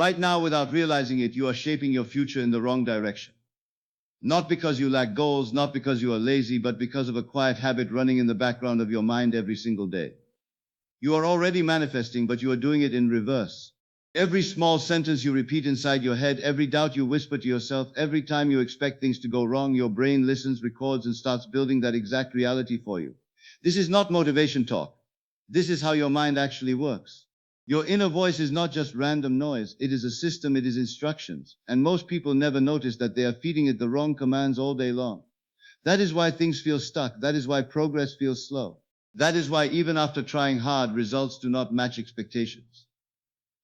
Right now, without realizing it, you are shaping your future in the wrong direction. Not because you lack goals, not because you are lazy, but because of a quiet habit running in the background of your mind every single day. You are already manifesting, but you are doing it in reverse. Every small sentence you repeat inside your head, every doubt you whisper to yourself, every time you expect things to go wrong, your brain listens, records, and starts building that exact reality for you. This is not motivation talk. This is how your mind actually works. Your inner voice is not just random noise. It is a system, it is instructions. And most people never notice that they are feeding it the wrong commands all day long. That is why things feel stuck. That is why progress feels slow. That is why even after trying hard, results do not match expectations.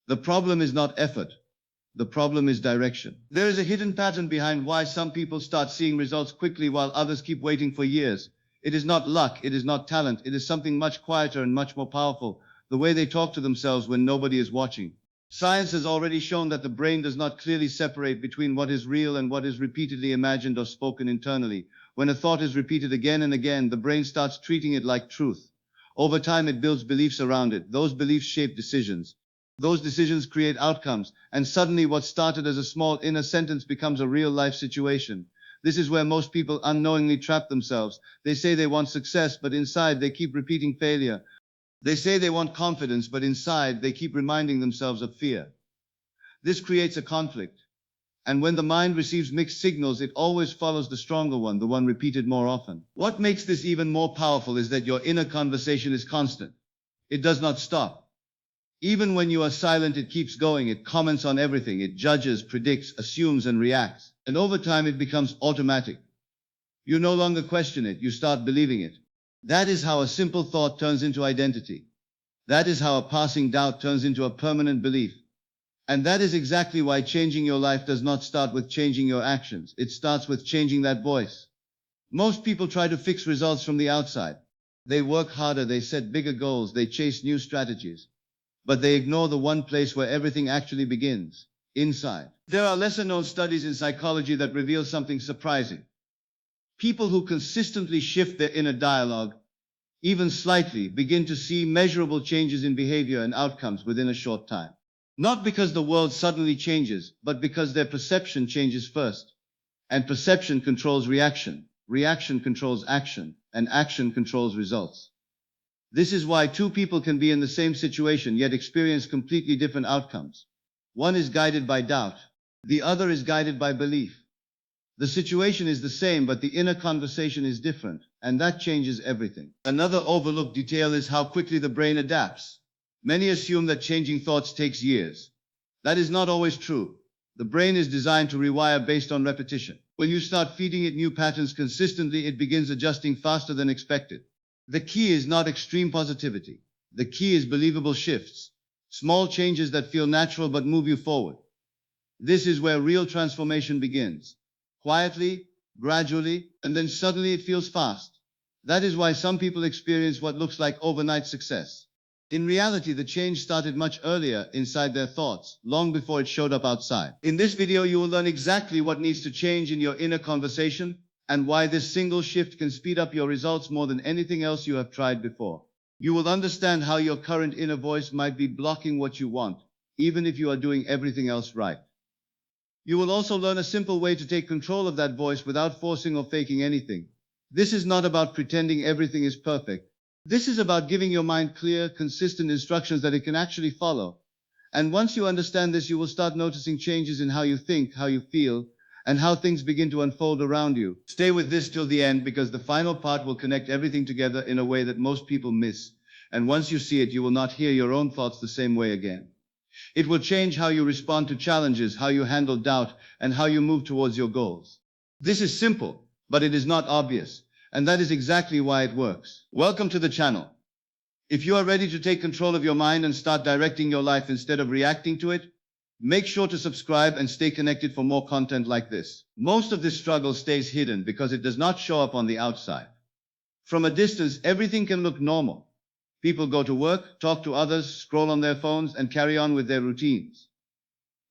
The problem is not effort. The problem is direction. There is a hidden pattern behind why some people start seeing results quickly while others keep waiting for years. It is not luck. It is not talent. It is something much quieter and much more powerful. The way they talk to themselves when nobody is watching. Science has already shown that the brain does not clearly separate between what is real and what is repeatedly imagined or spoken internally. When a thought is repeated again and again, the brain starts treating it like truth. Over time, it builds beliefs around it. Those beliefs shape decisions. Those decisions create outcomes, and suddenly what started as a small inner sentence becomes a real-life situation. This is where most people unknowingly trap themselves. They say they want success, but inside they keep repeating failure. They say they want confidence, but inside they keep reminding themselves of fear. This creates a conflict. And when the mind receives mixed signals, it always follows the stronger one, the one repeated more often. What makes this even more powerful is that your inner conversation is constant. It does not stop. Even when you are silent, it keeps going. It comments on everything. It judges, predicts, assumes, and reacts. And over time, it becomes automatic. You no longer question it. You start believing it. That is how a simple thought turns into identity. That is how a passing doubt turns into a permanent belief. And that is exactly why changing your life does not start with changing your actions. It starts with changing that voice. Most people try to fix results from the outside. They work harder, they set bigger goals, they chase new strategies. But they ignore the one place where everything actually begins, inside. There are lesser-known studies in psychology that reveal something surprising. People who consistently shift their inner dialogue, even slightly, begin to see measurable changes in behavior and outcomes within a short time. Not because the world suddenly changes, but because their perception changes first. And perception controls reaction, reaction controls action, and action controls results. This is why two people can be in the same situation yet experience completely different outcomes. One is guided by doubt, the other is guided by belief. The situation is the same, but the inner conversation is different, and that changes everything. Another overlooked detail is how quickly the brain adapts. Many assume that changing thoughts takes years. That is not always true. The brain is designed to rewire based on repetition. When you start feeding it new patterns consistently, it begins adjusting faster than expected. The key is not extreme positivity. The key is believable shifts. Small changes that feel natural but move you forward. This is where real transformation begins. Quietly, gradually, and then suddenly it feels fast. That is why some people experience what looks like overnight success. In reality, the change started much earlier inside their thoughts, long before it showed up outside. In this video, you will learn exactly what needs to change in your inner conversation and why this single shift can speed up your results more than anything else you have tried before. You will understand how your current inner voice might be blocking what you want, even if you are doing everything else right. You will also learn a simple way to take control of that voice without forcing or faking anything. This is not about pretending everything is perfect. This is about giving your mind clear, consistent instructions that it can actually follow. And once you understand this, you will start noticing changes in how you think, how you feel, and how things begin to unfold around you. Stay with this till the end, because the final part will connect everything together in a way that most people miss. And once you see it, you will not hear your own thoughts the same way again. It will change how you respond to challenges, how you handle doubt, and how you move towards your goals. This is simple, but it is not obvious, and that is exactly why it works. Welcome to the channel. If you are ready to take control of your mind and start directing your life instead of reacting to it, make sure to subscribe and stay connected for more content like this. Most of this struggle stays hidden because it does not show up on the outside. From a distance, everything can look normal. People go to work, talk to others, scroll on their phones, and carry on with their routines.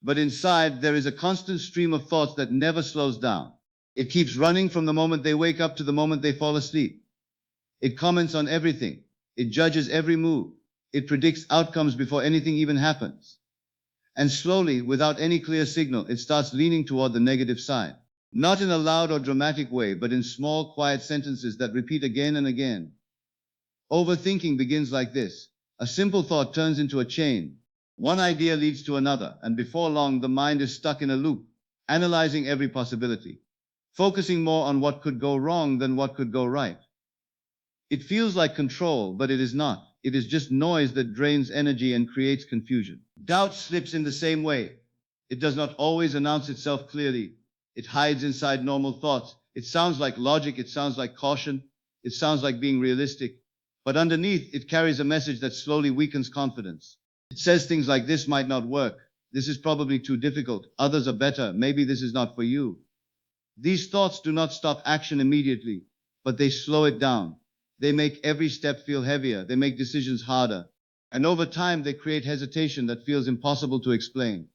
But inside, there is a constant stream of thoughts that never slows down. It keeps running from the moment they wake up to the moment they fall asleep. It comments on everything. It judges every move. It predicts outcomes before anything even happens. And slowly, without any clear signal, it starts leaning toward the negative side. Not in a loud or dramatic way, but in small, quiet sentences that repeat again and again. Overthinking begins like this. A simple thought turns into a chain. One idea leads to another, and before long, the mind is stuck in a loop, analyzing every possibility, focusing more on what could go wrong than what could go right. It feels like control, but it is not. It is just noise that drains energy and creates confusion. Doubt slips in the same way. It does not always announce itself clearly. It hides inside normal thoughts. It sounds like logic, it sounds like caution, it sounds like being realistic. But underneath, it carries a message that slowly weakens confidence. It says things like, this might not work. This is probably too difficult. Others are better. Maybe this is not for you. These thoughts do not stop action immediately, but they slow it down. They make every step feel heavier. They make decisions harder. And over time, they create hesitation that feels impossible to explain.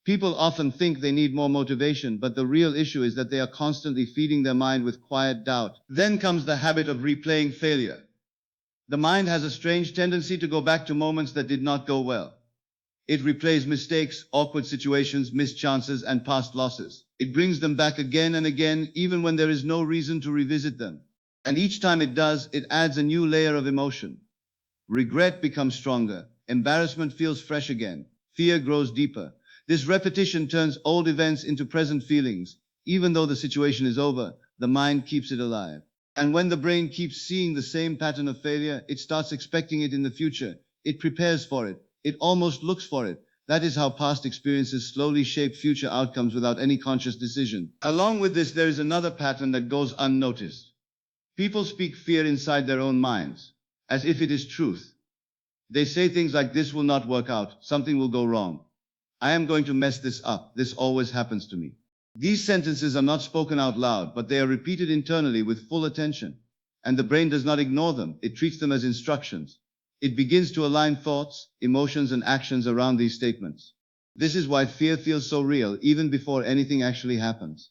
People often think they need more motivation, but the real issue is that they are constantly feeding their mind with quiet doubt. Then comes the habit of replaying failure. The mind has a strange tendency to go back to moments that did not go well. It replays mistakes, awkward situations, missed chances, and past losses. It brings them back again and again, even when there is no reason to revisit them. And each time it does, it adds a new layer of emotion. Regret becomes stronger. Embarrassment feels fresh again. Fear grows deeper. This repetition turns old events into present feelings. Even though the situation is over, the mind keeps it alive. And when the brain keeps seeing the same pattern of failure, it starts expecting it in the future. It prepares for it. It almost looks for it. That is how past experiences slowly shape future outcomes without any conscious decision. Along with this, there is another pattern that goes unnoticed. People speak fear inside their own minds, as if it is truth. They say things like, this will not work out, something will go wrong. I am going to mess this up, this always happens to me. These sentences are not spoken out loud, but they are repeated internally with full attention. And the brain does not ignore them, it treats them as instructions. It begins to align thoughts, emotions, and actions around these statements. This is why fear feels so real, even before anything actually happens.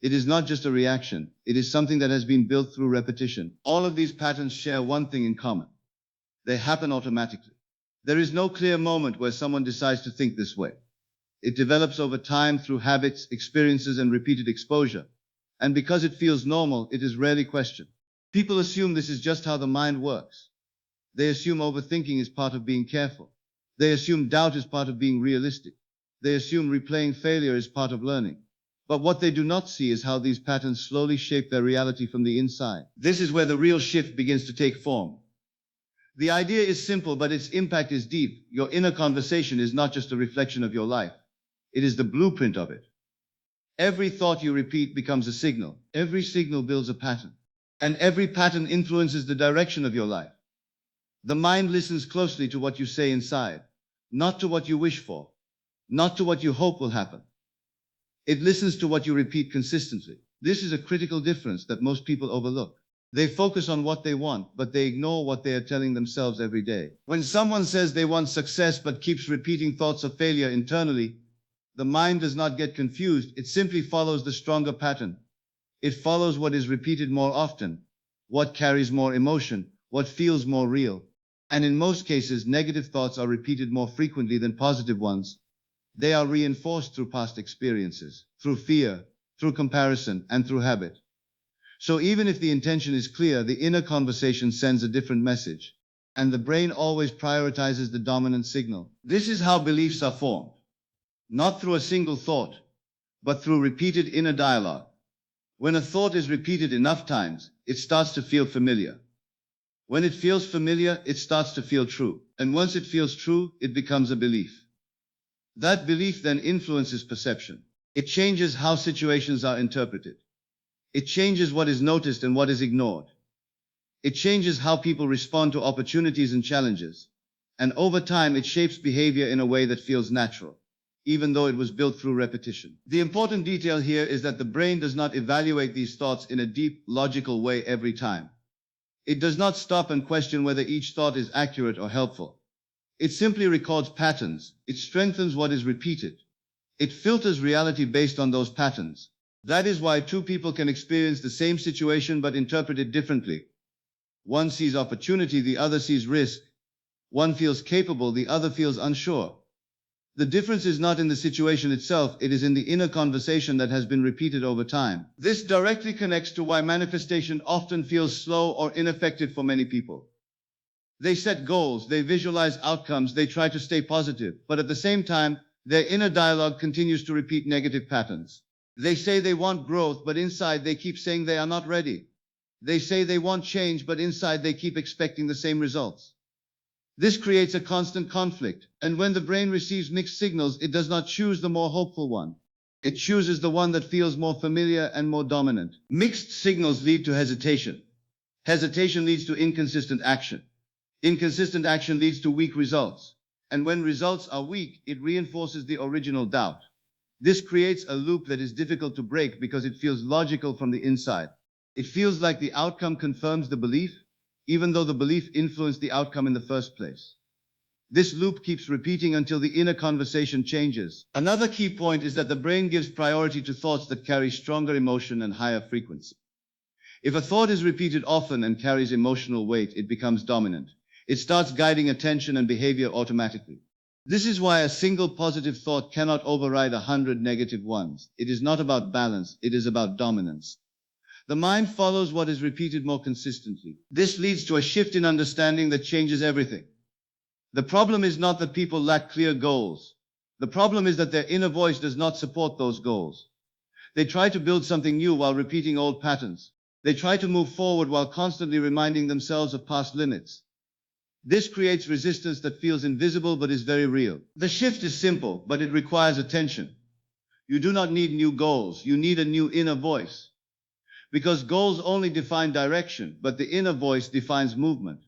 It is not just a reaction, it is something that has been built through repetition. All of these patterns share one thing in common. They happen automatically. There is no clear moment where someone decides to think this way. It develops over time through habits, experiences, and repeated exposure. And because it feels normal, it is rarely questioned. People assume this is just how the mind works. They assume overthinking is part of being careful. They assume doubt is part of being realistic. They assume replaying failure is part of learning. But what they do not see is how these patterns slowly shape their reality from the inside. This is where the real shift begins to take form. The idea is simple, but its impact is deep. Your inner conversation is not just a reflection of your life. It is the blueprint of it. Every thought you repeat becomes a signal. Every signal builds a pattern. And every pattern influences the direction of your life. The mind listens closely to what you say inside, not to what you wish for, not to what you hope will happen. It listens to what you repeat consistently. This is a critical difference that most people overlook. They focus on what they want, but they ignore what they are telling themselves every day. When someone says they want success but keeps repeating thoughts of failure internally, the mind does not get confused. It simply follows the stronger pattern. It follows what is repeated more often, what carries more emotion, what feels more real. And in most cases, negative thoughts are repeated more frequently than positive ones. They are reinforced through past experiences, through fear, through comparison, and through habit. So even if the intention is clear, the inner conversation sends a different message. And the brain always prioritizes the dominant signal. This is how beliefs are formed. Not through a single thought, but through repeated inner dialogue. When a thought is repeated enough times, it starts to feel familiar. When it feels familiar, it starts to feel true. And once it feels true, it becomes a belief. That belief then influences perception. It changes how situations are interpreted. It changes what is noticed and what is ignored. It changes how people respond to opportunities and challenges. And over time, it shapes behavior in a way that feels natural, even though it was built through repetition. The important detail here is that the brain does not evaluate these thoughts in a deep, logical way every time. It does not stop and question whether each thought is accurate or helpful. It simply records patterns. It strengthens what is repeated. It filters reality based on those patterns. That is why two people can experience the same situation but interpret it differently. One sees opportunity, the other sees risk. One feels capable, the other feels unsure. The difference is not in the situation itself, it is in the inner conversation that has been repeated over time. This directly connects to why manifestation often feels slow or ineffective for many people. They set goals, they visualize outcomes, they try to stay positive, but at the same time, their inner dialogue continues to repeat negative patterns. They say they want growth, but inside they keep saying they are not ready. They say they want change, but inside they keep expecting the same results. This creates a constant conflict, and when the brain receives mixed signals, it does not choose the more hopeful one. It chooses the one that feels more familiar and more dominant. Mixed signals lead to hesitation. Hesitation leads to inconsistent action. Inconsistent action leads to weak results. And when results are weak, it reinforces the original doubt. This creates a loop that is difficult to break because it feels logical from the inside. It feels like the outcome confirms the belief, even though the belief influenced the outcome in the first place. This loop keeps repeating until the inner conversation changes. Another key point is that the brain gives priority to thoughts that carry stronger emotion and higher frequency. If a thought is repeated often and carries emotional weight, it becomes dominant. It starts guiding attention and behavior automatically. This is why a single positive thought cannot override 100 negative ones. It is not about balance, it is about dominance. The mind follows what is repeated more consistently. This leads to a shift in understanding that changes everything. The problem is not that people lack clear goals. The problem is that their inner voice does not support those goals. They try to build something new while repeating old patterns. They try to move forward while constantly reminding themselves of past limits. This creates resistance that feels invisible but is very real. The shift is simple, but it requires attention. You do not need new goals, you need a new inner voice. Because goals only define direction, but the inner voice defines movement.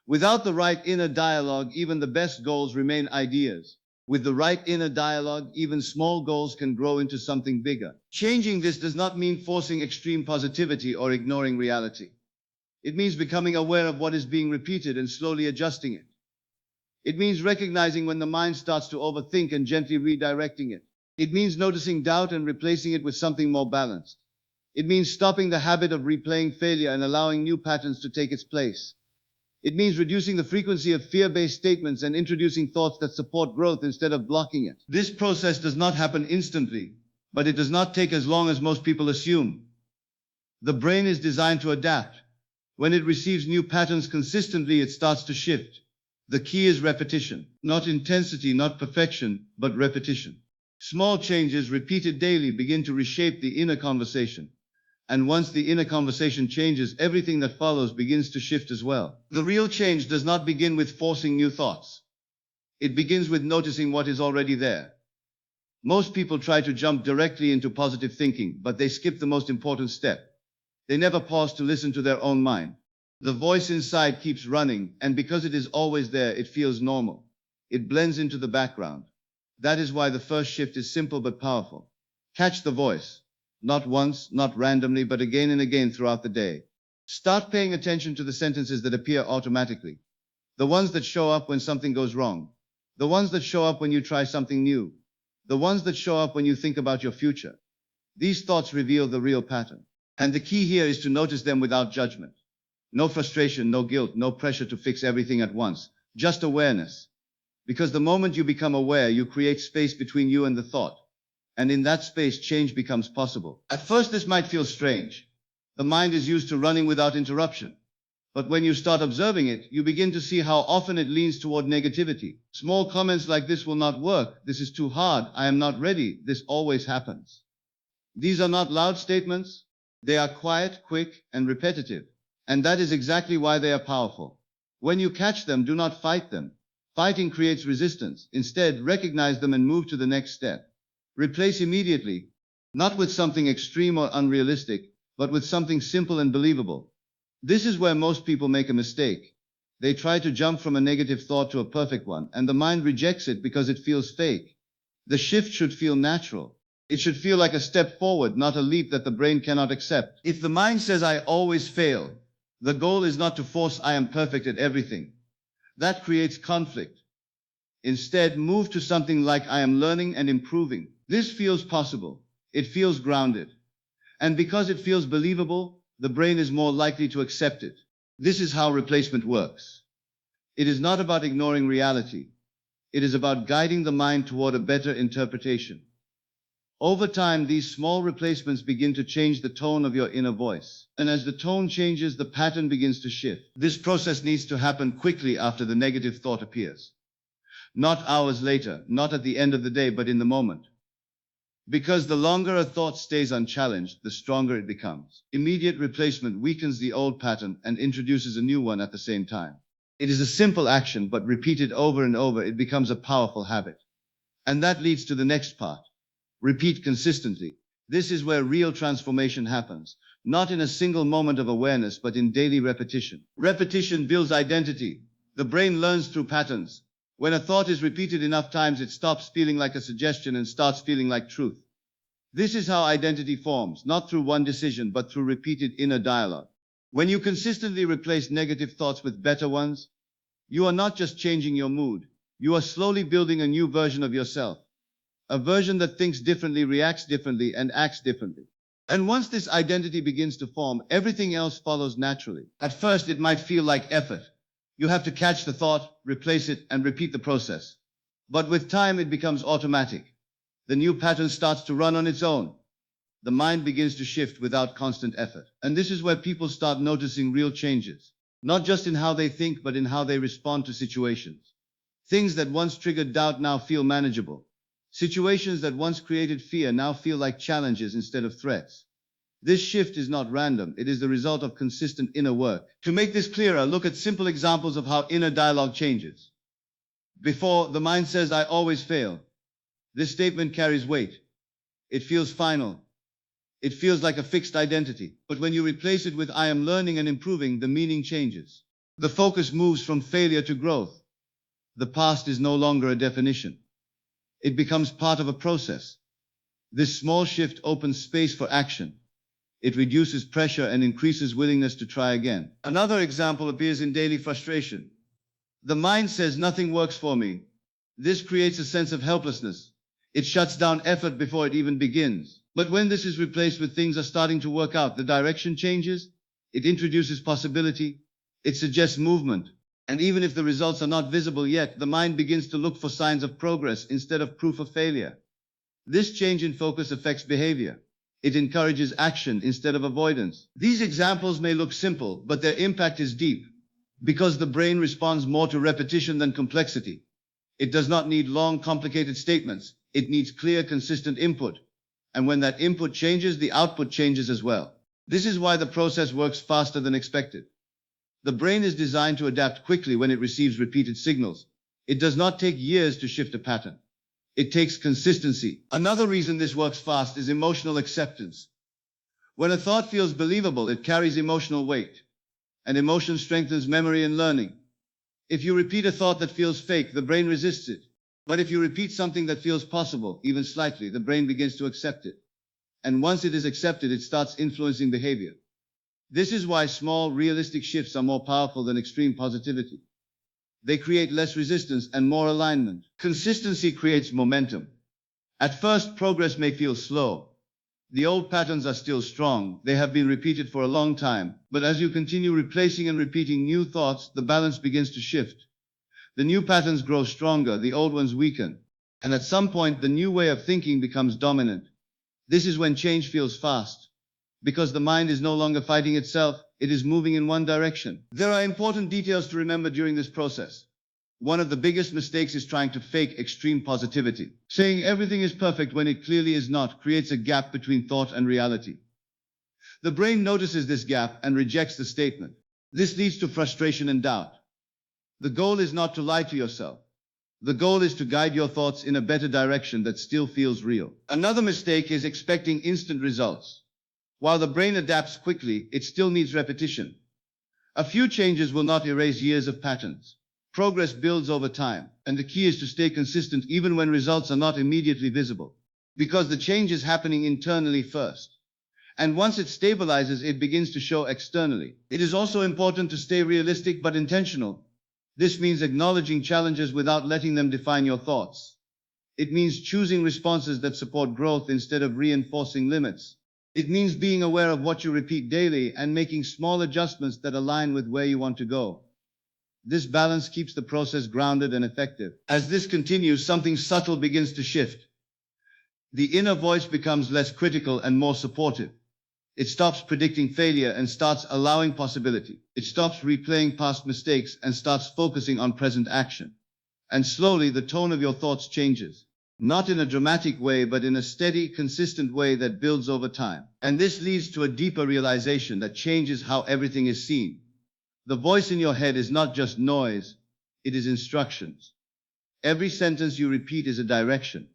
Without the right inner dialogue, even the best goals remain ideas. With the right inner dialogue, even small goals can grow into something bigger. Changing this does not mean forcing extreme positivity or ignoring reality. It means becoming aware of what is being repeated and slowly adjusting it. It means recognizing when the mind starts to overthink and gently redirecting it. It means noticing doubt and replacing it with something more balanced. It means stopping the habit of replaying failure and allowing new patterns to take its place. It means reducing the frequency of fear-based statements and introducing thoughts that support growth instead of blocking it. This process does not happen instantly, but it does not take as long as most people assume. The brain is designed to adapt. When it receives new patterns consistently, it starts to shift. The key is repetition, not intensity, not perfection, but repetition. Small changes repeated daily begin to reshape the inner conversation. And once the inner conversation changes, everything that follows begins to shift as well. The real change does not begin with forcing new thoughts. It begins with noticing what is already there. Most people try to jump directly into positive thinking, but they skip the most important step. They never pause to listen to their own mind. The voice inside keeps running, and because it is always there, it feels normal. It blends into the background. That is why the first shift is simple but powerful. Catch the voice. Not once, not randomly, but again and again throughout the day. Start paying attention to the sentences that appear automatically. The ones that show up when something goes wrong. The ones that show up when you try something new. The ones that show up when you think about your future. These thoughts reveal the real pattern. And the key here is to notice them without judgment. No frustration, no guilt, no pressure to fix everything at once. Just awareness. Because the moment you become aware, you create space between you and the thought. And in that space, change becomes possible. At first, this might feel strange. The mind is used to running without interruption. But when you start observing it, you begin to see how often it leans toward negativity. Small comments like "this will not work," "this is too hard," "I am not ready," "this always happens." These are not loud statements. They are quiet, quick, and repetitive. And that is exactly why they are powerful. When you catch them, do not fight them. Fighting creates resistance. Instead, recognize them and move to the next step. Replace immediately, not with something extreme or unrealistic, but with something simple and believable. This is where most people make a mistake. They try to jump from a negative thought to a perfect one, and the mind rejects it because it feels fake. The shift should feel natural. It should feel like a step forward, not a leap that the brain cannot accept. If the mind says "I always fail," the goal is not to force "I am perfect at everything." That creates conflict. Instead, move to something like "I am learning and improving." This feels possible. It feels grounded. And because it feels believable, the brain is more likely to accept it. This is how replacement works. It is not about ignoring reality. It is about guiding the mind toward a better interpretation. Over time, these small replacements begin to change the tone of your inner voice. And as the tone changes, the pattern begins to shift. This process needs to happen quickly after the negative thought appears. Not hours later, not at the end of the day, but in the moment. Because the longer a thought stays unchallenged, the stronger it becomes. Immediate replacement weakens the old pattern and introduces a new one at the same time. It is a simple action, but repeated over and over, it becomes a powerful habit. And that leads to the next part. Repeat consistently. This is where real transformation happens, not in a single moment of awareness, but in daily repetition. Repetition builds identity. The brain learns through patterns. When a thought is repeated enough times, it stops feeling like a suggestion and starts feeling like truth. This is how identity forms, not through one decision, but through repeated inner dialogue. When you consistently replace negative thoughts with better ones, you are not just changing your mood, you are slowly building a new version of yourself. A version that thinks differently, reacts differently, and acts differently. And once this identity begins to form, everything else follows naturally. At first, it might feel like effort. You have to catch the thought, replace it, and repeat the process. But with time, it becomes automatic. The new pattern starts to run on its own. The mind begins to shift without constant effort. And this is where people start noticing real changes. Not just in how they think, but in how they respond to situations. Things that once triggered doubt now feel manageable. Situations that once created fear now feel like challenges instead of threats. This shift is not random, it is the result of consistent inner work. To make this clearer, look at simple examples of how inner dialogue changes. Before, the mind says, "I always fail." This statement carries weight. It feels final. It feels like a fixed identity. But when you replace it with "I am learning and improving," the meaning changes. The focus moves from failure to growth. The past is no longer a definition. It becomes part of a process. This small shift opens space for action. It reduces pressure and increases willingness to try again. Another example appears in daily frustration. The mind says, "Nothing works for me." This creates a sense of helplessness. It shuts down effort before it even begins. But when this is replaced with "Things are starting to work out," the direction changes. It introduces possibility. It suggests movement. And even if the results are not visible yet, the mind begins to look for signs of progress instead of proof of failure. This change in focus affects behavior. It encourages action instead of avoidance. These examples may look simple, but their impact is deep, because the brain responds more to repetition than complexity. It does not need long, complicated statements. It needs clear, consistent input. And when that input changes, the output changes as well. This is why the process works faster than expected. The brain is designed to adapt quickly when it receives repeated signals. It does not take years to shift a pattern. It takes consistency. Another reason this works fast is emotional acceptance. When a thought feels believable, it carries emotional weight. And emotion strengthens memory and learning. If you repeat a thought that feels fake, the brain resists it. But if you repeat something that feels possible, even slightly, the brain begins to accept it. And once it is accepted, it starts influencing behavior. This is why small, realistic shifts are more powerful than extreme positivity. They create less resistance and more alignment. Consistency creates momentum. At first, progress may feel slow. The old patterns are still strong. They have been repeated for a long time. But as you continue replacing and repeating new thoughts, the balance begins to shift. The new patterns grow stronger, the old ones weaken. And at some point, the new way of thinking becomes dominant. This is when change feels fast. Because the mind is no longer fighting itself, it is moving in one direction. There are important details to remember during this process. One of the biggest mistakes is trying to fake extreme positivity. Saying everything is perfect when it clearly is not creates a gap between thought and reality. The brain notices this gap and rejects the statement. This leads to frustration and doubt. The goal is not to lie to yourself. The goal is to guide your thoughts in a better direction that still feels real. Another mistake is expecting instant results. While the brain adapts quickly, it still needs repetition. A few changes will not erase years of patterns. Progress builds over time, and the key is to stay consistent even when results are not immediately visible. Because the change is happening internally first. And once it stabilizes, it begins to show externally. It is also important to stay realistic but intentional. This means acknowledging challenges without letting them define your thoughts. It means choosing responses that support growth instead of reinforcing limits. It means being aware of what you repeat daily and making small adjustments that align with where you want to go. This balance keeps the process grounded and effective. As this continues, something subtle begins to shift. The inner voice becomes less critical and more supportive. It stops predicting failure and starts allowing possibility. It stops replaying past mistakes and starts focusing on present action. And slowly the tone of your thoughts changes. Not in a dramatic way, but in a steady, consistent way that builds over time. And this leads to a deeper realization that changes how everything is seen. The voice in your head is not just noise, it is instructions. Every sentence you repeat is a direction.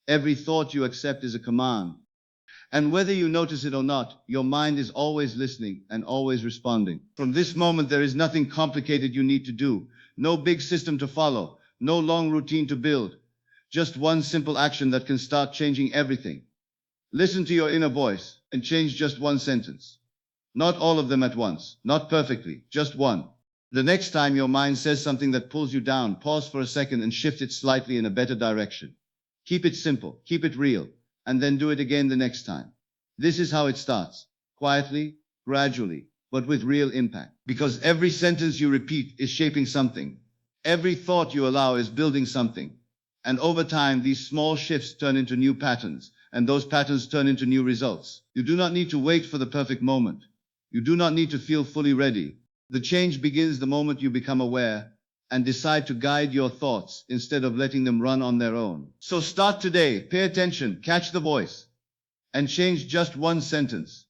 Every thought you accept is a command. And whether you notice it or not, your mind is always listening and always responding. From this moment, there is nothing complicated you need to do, no big system to follow, no long routine to build. Just one simple action that can start changing everything. Listen to your inner voice and change just one sentence. Not all of them at once, not perfectly, just one. The next time your mind says something that pulls you down, pause for a second and shift it slightly in a better direction. Keep it simple, keep it real, and then do it again the next time. This is how it starts, quietly, gradually, but with real impact. Because every sentence you repeat is shaping something. Every thought you allow is building something. And over time, these small shifts turn into new patterns, and those patterns turn into new results. You do not need to wait for the perfect moment. You do not need to feel fully ready. The change begins the moment you become aware and decide to guide your thoughts instead of letting them run on their own. So start today, pay attention, catch the voice, and change just one sentence.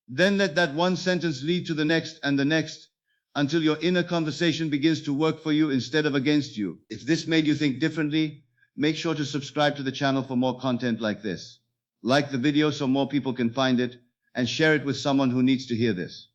Then let that one sentence lead to the next and the next, until your inner conversation begins to work for you instead of against you. If this made you think differently, make sure to subscribe to the channel for more content like this. Like the video so more people can find it, and share it with someone who needs to hear this.